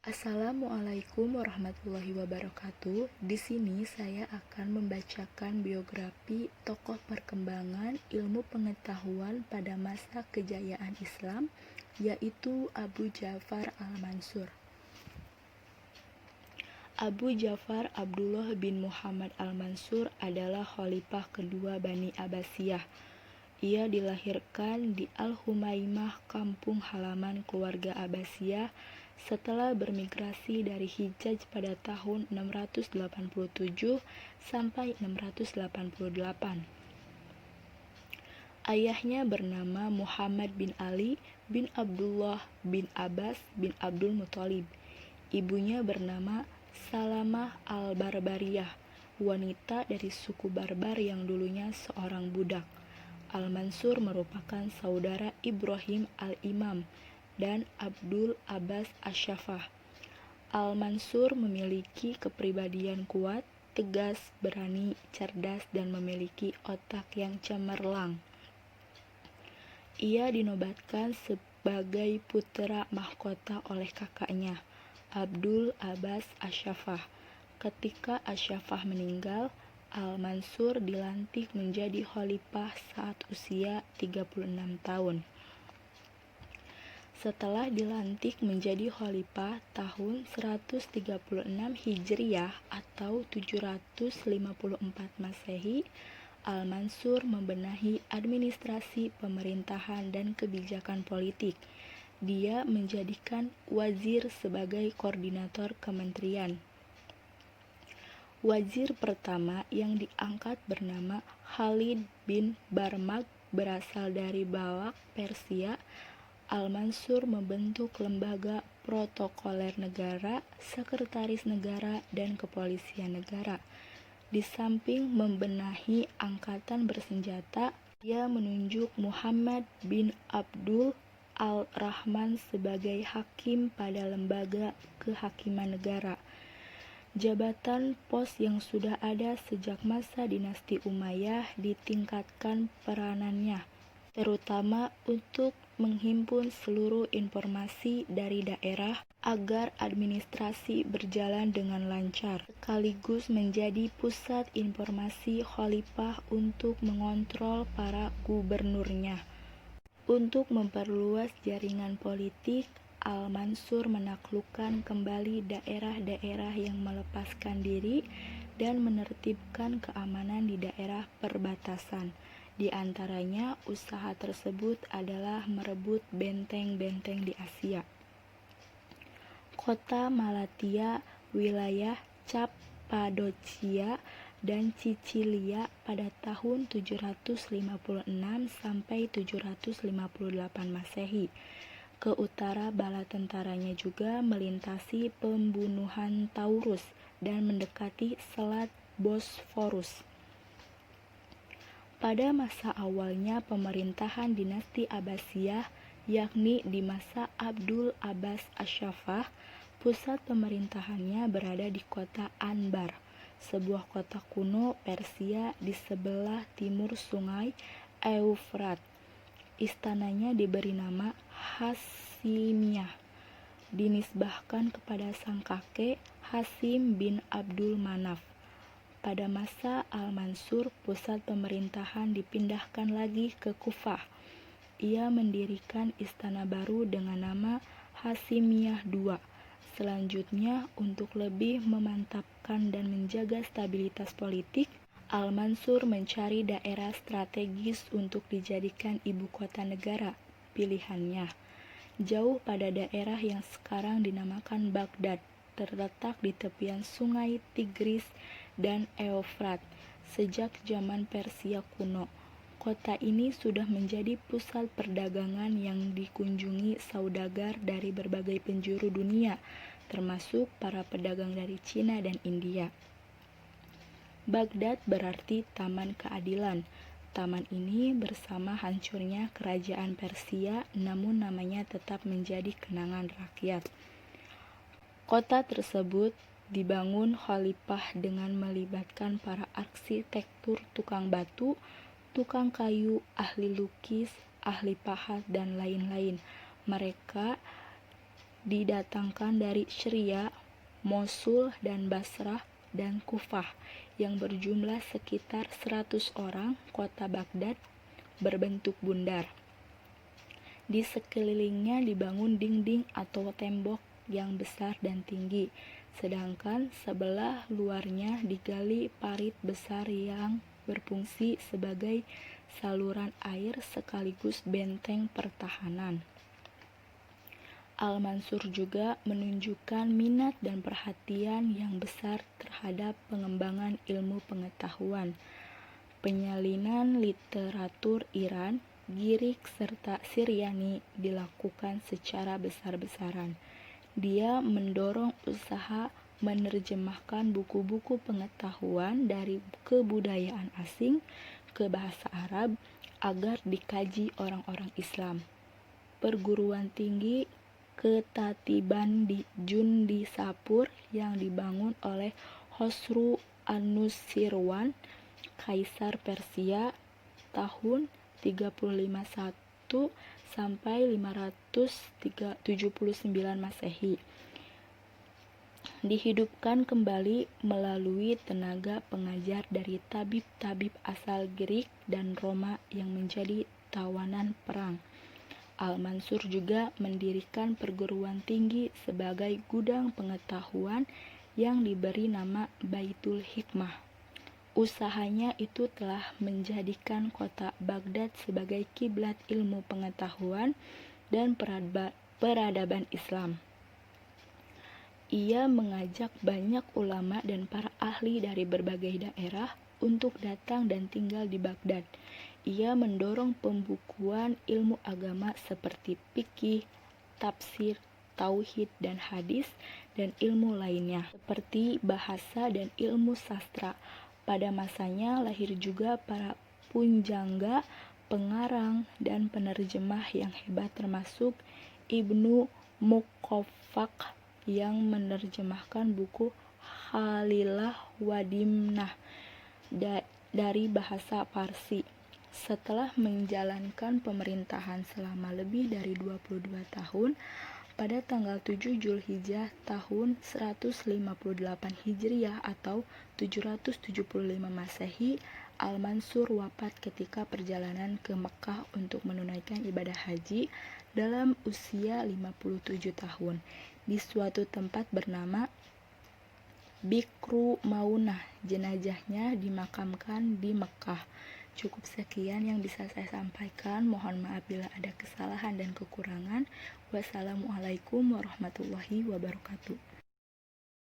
Assalamualaikum warahmatullahi wabarakatuh. Di sini saya akan membacakan biografi tokoh perkembangan ilmu pengetahuan pada masa kejayaan Islam, yaitu Abu Ja'far al-Mansur. Abu Ja'far Abdullah bin Muhammad al-Mansur adalah khalifah kedua Bani Abbasiyah. Ia dilahirkan di Al-Humaimah, kampung halaman keluarga Abbasiyah, setelah bermigrasi dari Hijaz pada tahun 687 sampai 688. Ayahnya bernama Muhammad bin Ali bin Abdullah bin Abbas bin Abdul Muthalib. Ibunya bernama Salamah al-Barbariyah, wanita dari suku Barbar yang dulunya seorang budak. Al-Mansur merupakan saudara Ibrahim al-Imam dan Abdul Abbas Asyafah. Al-Mansur memiliki kepribadian kuat, tegas, berani, cerdas, dan memiliki otak yang cemerlang. Ia dinobatkan sebagai putra mahkota oleh kakaknya, Abdul Abbas Asyafah. Ketika Asyafah meninggal, Al-Mansur dilantik menjadi khalifah saat usia 36 tahun. Setelah dilantik menjadi khalifah tahun 136 Hijriah atau 754 Masehi, Al-Mansur membenahi administrasi pemerintahan dan kebijakan politik. Dia menjadikan wazir sebagai koordinator kementerian. Wazir pertama yang diangkat bernama Khalid bin Barmak, berasal dari Balak, Persia. Al-Mansur membentuk lembaga protokoler negara, sekretaris negara, dan kepolisian negara. Di samping membenahi angkatan bersenjata, ia menunjuk Muhammad bin Abdul al-Rahman sebagai hakim pada lembaga kehakiman negara. Jabatan pos yang sudah ada sejak masa dinasti Umayyah ditingkatkan peranannya, terutama untuk menghimpun seluruh informasi dari daerah agar administrasi berjalan dengan lancar, sekaligus menjadi pusat informasi khalifah untuk mengontrol para gubernurnya. Untuk memperluas jaringan politik, Al-Mansur menaklukkan kembali daerah-daerah yang melepaskan diri dan menertibkan keamanan di daerah perbatasan. Di antaranya, usaha tersebut adalah merebut benteng-benteng di Asia. Kota Malatya, wilayah Cappadocia, dan Sicilia pada tahun 756 sampai 758 Masehi. Ke utara bala tentaranya juga melintasi pembunuhan Taurus dan mendekati Selat Bosforus. Pada masa awalnya pemerintahan dinasti Abbasiyah, yakni di masa Abdul Abbas Asyafah, pusat pemerintahannya berada di kota Anbar, sebuah kota kuno Persia di sebelah timur sungai Eufrat. Istananya diberi nama Hasimiyah, dinisbahkan kepada sang kakek Hasim bin Abdul Manaf. Pada masa Al-Mansur, pusat pemerintahan dipindahkan lagi ke Kufah. Ia mendirikan istana baru dengan nama Hasimiyah II. Selanjutnya, untuk lebih memantapkan dan menjaga stabilitas politik, Al-Mansur mencari daerah strategis untuk dijadikan ibu kota negara pilihannya. Jauh pada daerah yang sekarang dinamakan Baghdad, terletak di tepian sungai Tigris dan Eufrat. Sejak zaman Persia kuno, kota ini sudah menjadi pusat perdagangan yang dikunjungi saudagar dari berbagai penjuru dunia, termasuk para pedagang dari Cina dan India. Baghdad berarti Taman Keadilan. Taman ini bersama hancurnya kerajaan Persia, namun namanya tetap menjadi kenangan rakyat. Kota tersebut dibangun khalifah dengan melibatkan para arsitektur, tukang batu, tukang kayu, ahli lukis, ahli pahat, dan lain-lain. Mereka didatangkan dari Syria, Mosul dan Basrah dan Kufah yang berjumlah sekitar 100 orang. Kota Baghdad berbentuk bundar. Di sekelilingnya dibangun dinding atau tembok yang besar dan tinggi, sedangkan sebelah luarnya digali parit besar yang berfungsi sebagai saluran air sekaligus benteng pertahanan. Al-Mansur juga menunjukkan minat dan perhatian yang besar terhadap pengembangan ilmu pengetahuan, penyalinan literatur Iran, Girik, serta Syriani dilakukan secara besar-besaran. Dia mendorong usaha menerjemahkan buku-buku pengetahuan dari kebudayaan asing ke bahasa Arab agar dikaji orang-orang Islam. Perguruan tinggi ketatiban di Jundisapur yang dibangun oleh Khosru An-Nushirwan, Kaisar Persia tahun 351 sampai 579 Masehi, dihidupkan kembali melalui tenaga pengajar dari tabib-tabib asal Greek dan Roma yang menjadi tawanan perang. Al-Mansur juga mendirikan perguruan tinggi sebagai gudang pengetahuan yang diberi nama Baitul Hikmah. Usahanya itu telah menjadikan kota Baghdad sebagai kiblat ilmu pengetahuan dan peradaban Islam. Ia mengajak banyak ulama dan para ahli dari berbagai daerah untuk datang dan tinggal di Baghdad. Ia mendorong pembukuan ilmu agama seperti fikih, tafsir, tauhid dan hadis, dan ilmu lainnya seperti bahasa dan ilmu sastra. Pada masanya lahir juga para punjangga, pengarang, dan penerjemah yang hebat termasuk Ibnu Muqaffaq yang menerjemahkan buku Khalilah wa Dimnah dari bahasa Parsi. Setelah menjalankan pemerintahan selama lebih dari 22 tahun, pada tanggal 7 Zulhijjah tahun 158 Hijriah atau 775 Masehi, Al-Mansur wafat ketika perjalanan ke Mekkah untuk menunaikan ibadah haji dalam usia 57 tahun di suatu tempat bernama Bikru Maunah. Jenazahnya dimakamkan di Mekkah. Cukup sekian yang bisa saya sampaikan. Mohon maaf bila ada kesalahan dan kekurangan. Wassalamualaikum warahmatullahi wabarakatuh.